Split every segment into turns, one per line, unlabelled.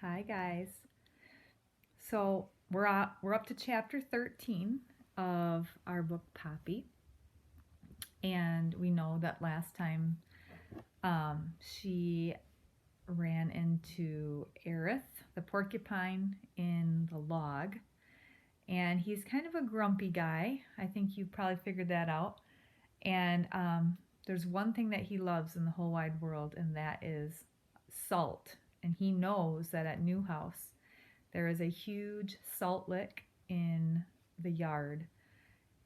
Hi guys. We're up to chapter 13 of our book Poppy, and we know that last time she ran into Aerith, the porcupine, in the log, and he's kind of a grumpy guy. I think you probably figured that out. And there's one thing that he loves in the whole wide world, and that is salt. And he knows that at Newhouse there is a huge salt lick in the yard,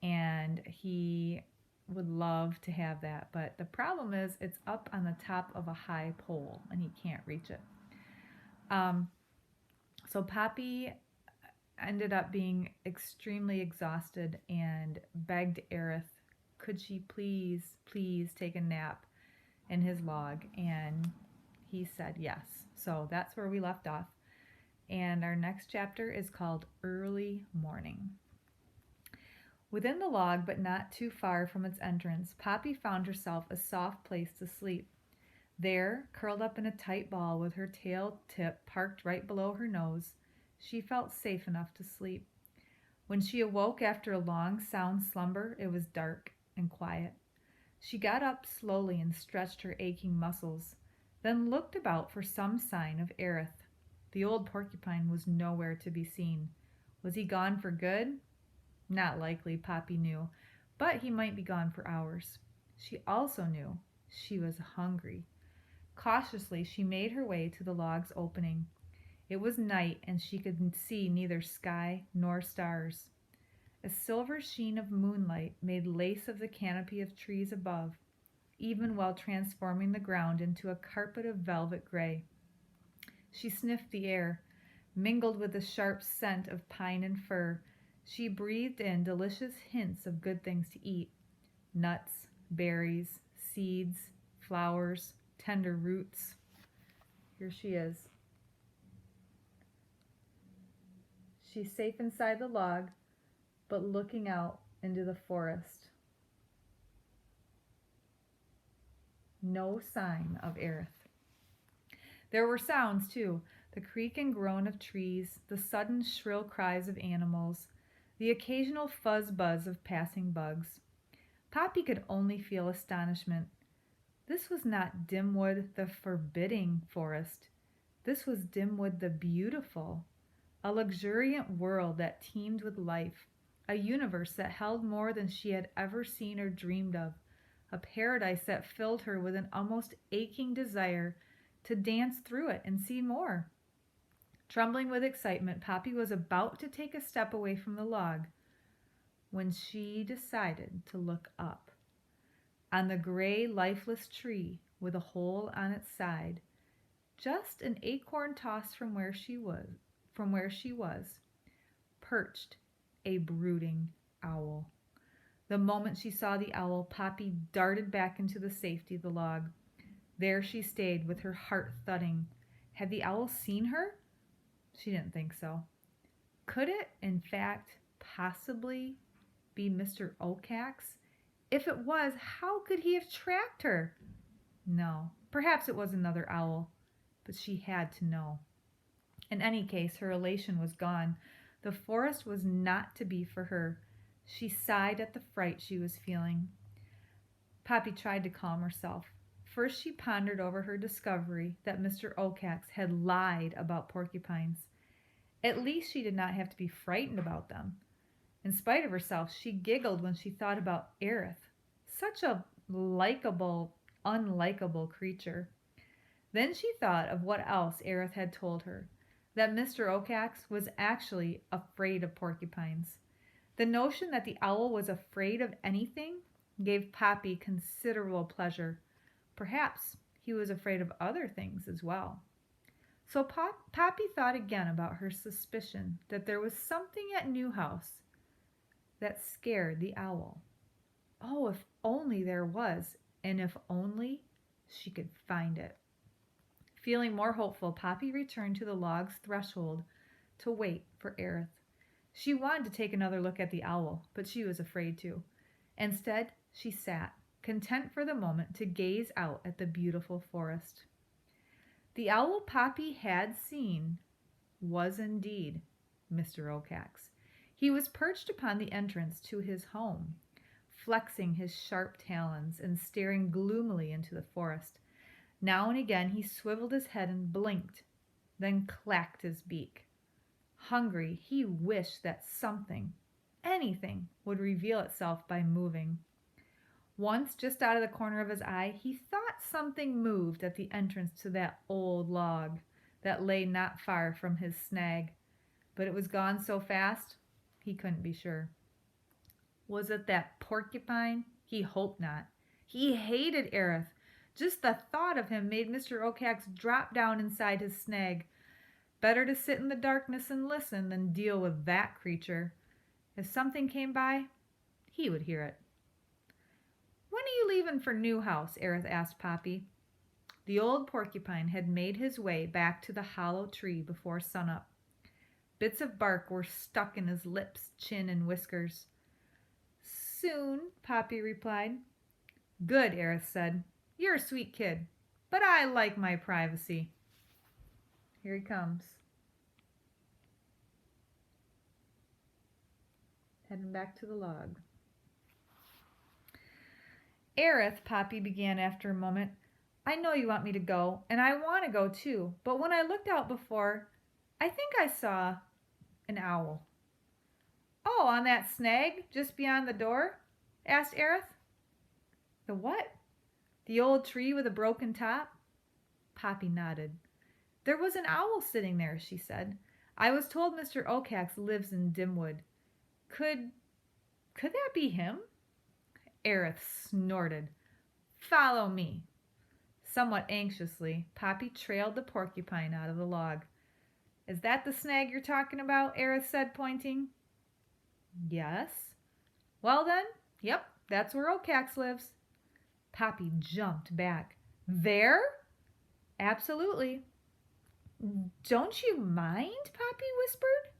and he would love to have that. But the problem is, it's up on the top of a high pole, and he can't reach it. Um, so Poppy ended up being extremely exhausted and begged Aerith, could she please take a nap in his log? And he said yes. So that's where we left off. And our next chapter is called Early Morning. Within the log, but not too far from its entrance, Poppy found herself a soft place to sleep. There, curled up in a tight ball with her tail tip parked right below her nose, she felt safe enough to sleep. When she awoke after a long, sound slumber, it was dark and quiet. She got up slowly and stretched her aching muscles, then looked about for some sign of Aerith. The old porcupine was nowhere to be seen. Was he gone for good? Not likely, Poppy knew, but he might be gone for hours. She also knew she was hungry. Cautiously, she made her way to the log's opening. It was night, and she could see neither sky nor stars. A silver sheen of moonlight made lace of the canopy of trees above, even while transforming the ground into a carpet of velvet gray. She sniffed the air, mingled with the sharp scent of pine and fir. She breathed in delicious hints of good things to eat: nuts, berries, seeds, flowers, tender roots. Here she is. She's safe inside the log, but looking out into the forest. No sign of Aerith. There were sounds, too: the creak and groan of trees, the sudden shrill cries of animals, the occasional fuzz-buzz of passing bugs. Poppy could only feel astonishment. This was not Dimwood the forbidding forest. This was Dimwood the beautiful, a luxuriant world that teemed with life, a universe that held more than she had ever seen or dreamed of, a paradise that filled her with an almost aching desire to dance through it and see more. Trembling with excitement, Poppy was about to take a step away from the log when she decided to look up. On the gray, lifeless tree with a hole on its side, just an acorn toss from where she was, perched a brooding owl. The moment she saw the owl, Poppy darted back into the safety of the log. There she stayed with her heart thudding. Had the owl seen her? She didn't think so. Could it, in fact, possibly be Mr. Okax? If it was, how could he have tracked her? No, perhaps it was another owl, but she had to know. In any case, her elation was gone. The forest was not to be for her. She sighed at the fright she was feeling. Poppy tried to calm herself. First, she pondered over her discovery that Mr. Okax had lied about porcupines. At least she did not have to be frightened about them. In spite of herself, she giggled when she thought about Aerith. Such a likable, unlikable creature. Then she thought of what else Aerith had told her, that Mr. Okax was actually afraid of porcupines. The notion that the owl was afraid of anything gave Poppy considerable pleasure. Perhaps he was afraid of other things as well. So Poppy thought again about her suspicion that there was something at Newhouse that scared the owl. Oh, if only there was, and if only she could find it. Feeling more hopeful, Poppy returned to the log's threshold to wait for Aerith. She wanted to take another look at the owl, but she was afraid to. Instead, she sat, content for the moment to gaze out at the beautiful forest. The owl Poppy had seen was indeed Mr. Oakhacks. He was perched upon the entrance to his home, flexing his sharp talons and staring gloomily into the forest. Now and again he swiveled his head and blinked, then clacked his beak. Hungry, he wished that something, anything, would reveal itself by moving. Once, just out of the corner of his eye, he thought something moved at the entrance to that old log that lay not far from his snag, but it was gone so fast he couldn't be sure. Was it that porcupine? He hoped not. He hated Aerith. Just the thought of him made Mr. Oakhacks drop down inside his snag. Better to sit in the darkness and listen than deal with that creature. If something came by, he would hear it. "When are you leaving for Newhouse?" Aerith asked Poppy. The old porcupine had made his way back to the hollow tree before sunup. Bits of bark were stuck in his lips, chin, and whiskers. "Soon," Poppy replied. "Good," Aerith said. "You're a sweet kid, but I like my privacy." Here he comes. Heading back to the log. "Aerith," Poppy began after a moment, "I know you want me to go, and I want to go too, but when I looked out before, I think I saw an owl." "Oh, on that snag just beyond the door?" asked Aerith. "The what? The old tree with a broken top?" Poppy nodded. "There was an owl sitting there," she said. "I was told Mr. Oakhacks lives in Dimwood. Could that be him?" Aerith snorted. "Follow me." Somewhat anxiously, Poppy trailed the porcupine out of the log. "Is that the snag you're talking about?" Aerith said, pointing. "Yes." "Well then, yep, that's where Oakhacks lives." Poppy jumped back. "There?" "Absolutely." "Don't you mind?" Poppy whispered,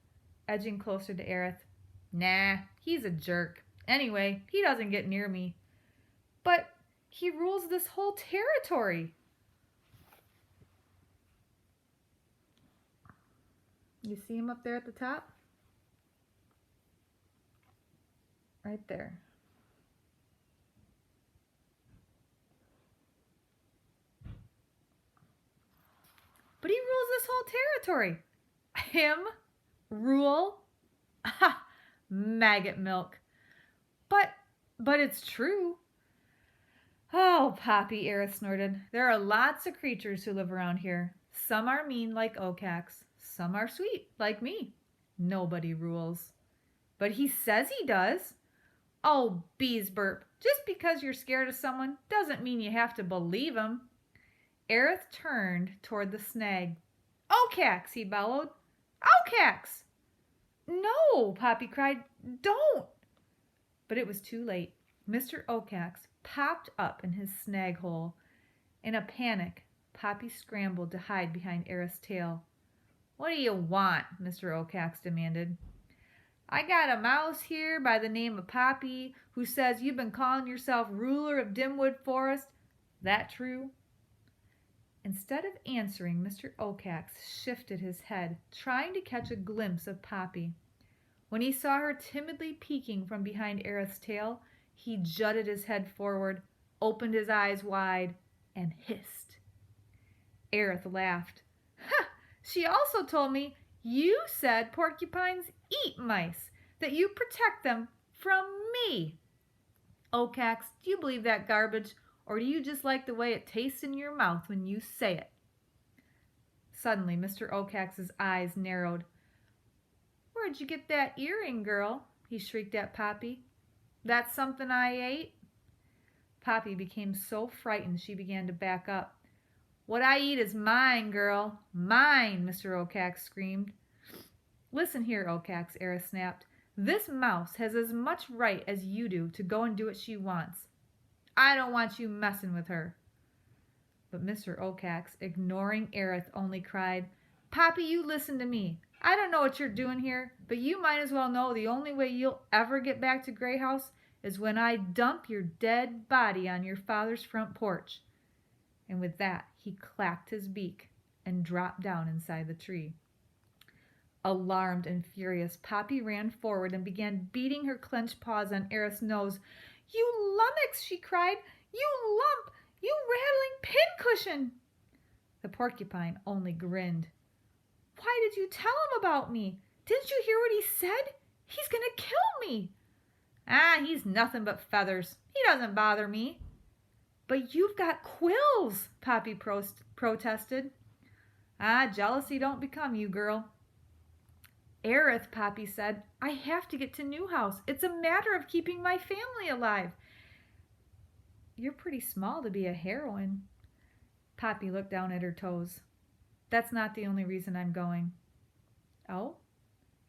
edging closer to Aerith. "Nah, he's a jerk. Anyway, he doesn't get near me." "But he rules this whole territory." You see him up there at the top? Right there. "But he rules this whole territory." "Him? Rule? Ha! Maggot milk." But it's true." "Oh, Poppy," Aerith snorted. "There are lots of creatures who live around here. Some are mean like Oakhacks. Some are sweet like me. Nobody rules." "But he says he does." "Oh, Beesburp, just because you're scared of someone doesn't mean you have to believe him." Aerith turned toward the snag. "Oakhacks!" he bellowed. "Oakhacks!" "No!" Poppy cried. "Don't!" But it was too late. Mr. Oakhacks popped up in his snag hole. In a panic, Poppy scrambled to hide behind Aerith's tail. "What do you want?" Mr. Oakhacks demanded. "I got a mouse here by the name of Poppy who says you've been calling yourself ruler of Dimwood Forest. That true?" Instead of answering, Mr. Oakhacks shifted his head, trying to catch a glimpse of Poppy. When he saw her timidly peeking from behind Aerith's tail, he jutted his head forward, opened his eyes wide, and hissed. Aerith laughed. "Ha! She also told me you said porcupines eat mice, that you protect them from me. Oakhacks, do you believe that garbage, or do you just like the way it tastes in your mouth when you say it?" Suddenly, Mr. Oakhacks' eyes narrowed. "Where'd you get that earring, girl?" he shrieked at Poppy. "That's something I ate?" Poppy became so frightened she began to back up. "What I eat is mine, girl. Mine!" Mr. Oakhacks screamed. "Listen here, Oakhacks," Aerith snapped. "This mouse has as much right as you do to go and do what she wants. I don't want you messing with her." But Mr. Oakhacks, ignoring Aerith, only cried, "Poppy, you listen to me. I don't know what you're doing here, but you might as well know the only way you'll ever get back to Grey House is when I dump your dead body on your father's front porch." And with that, he clacked his beak and dropped down inside the tree. Alarmed and furious, Poppy ran forward and began beating her clenched paws on Aerith's nose. "You lummox!" she cried. "You lump! You rattling pincushion!" The porcupine only grinned. "Why did you tell him about me? Didn't you hear what he said? He's going to kill me." "Ah, he's nothing but feathers. He doesn't bother me." "But you've got quills," Poppy protested. "Ah, jealousy don't become you, girl." "Aerith," Poppy said, "I have to get to Newhouse. It's a matter of keeping my family alive." "You're pretty small to be a heroine." Poppy looked down at her toes. "That's not the only reason I'm going." "Oh?"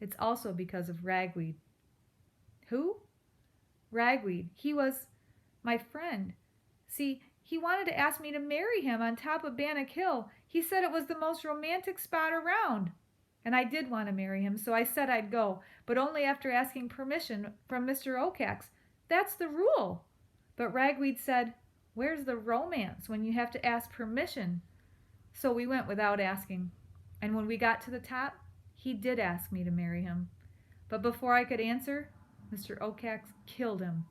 "It's also because of Ragweed." "Who?" "Ragweed. He was my friend. See, he wanted to ask me to marry him on top of Bannock Hill. He said it was the most romantic spot around. And I did want to marry him, so I said I'd go, but only after asking permission from Mr. Ocax. That's the rule. But Ragweed said, 'Where's the romance when you have to ask permission?' So we went without asking. And when we got to the top, he did ask me to marry him. But before I could answer, Mr. Ocax killed him.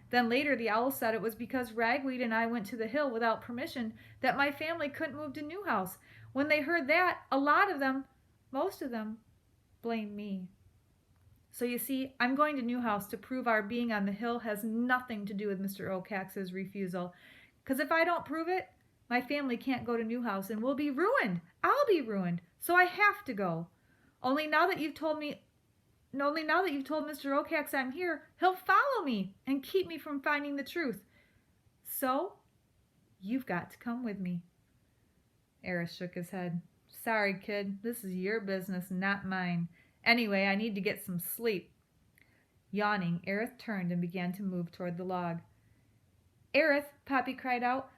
Then later the owl said it was because Ragweed and I went to the hill without permission that my family couldn't move to Newhouse. When they heard that, a lot of them, most of them, blamed me. So you see, I'm going to Newhouse to prove our being on the hill has nothing to do with Mr. Ocax's refusal. Because if I don't prove it, my family can't go to Newhouse and we'll be ruined. I'll be ruined. So I have to go. Only now that you've told Mr. Ocax I'm here, he'll follow me and keep me from finding the truth. So, you've got to come with me." Aerith shook his head. "Sorry, kid. This is your business, not mine. Anyway, I need to get some sleep." Yawning, Aerith turned and began to move toward the log. "Aerith," Poppy cried out,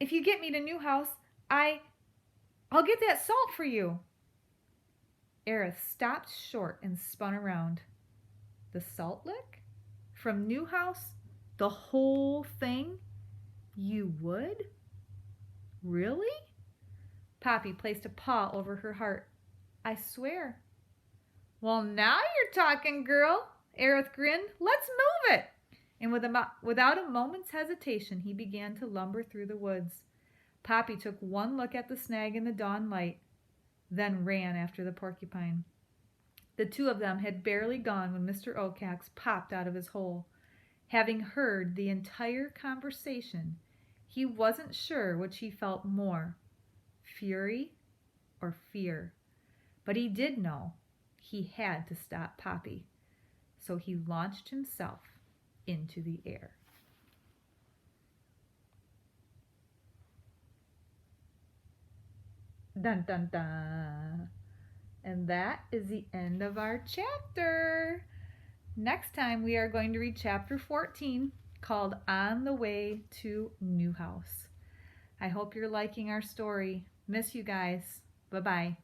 "if you get me to Newhouse, I'll get that salt for you." Aerith stopped short and spun around. The salt lick? From Newhouse? The whole thing? You would? Really? Poppy placed a paw over her heart. "I swear." "Well, now you're talking, girl," Aerith grinned. "Let's move it." And without a moment's hesitation, he began to lumber through the woods. Poppy took one look at the snag in the dawn light, then ran after the porcupine. The two of them had barely gone when Mr. Ocax popped out of his hole. Having heard the entire conversation, he wasn't sure which he felt more, fury or fear. But he did know he had to stop Poppy, so he launched himself into the air. Dun dun dun. And that is the end of our chapter. Next time we are going to read chapter 14 called On the Way to Newhouse. I hope you're liking our story. Miss you guys. Bye-bye.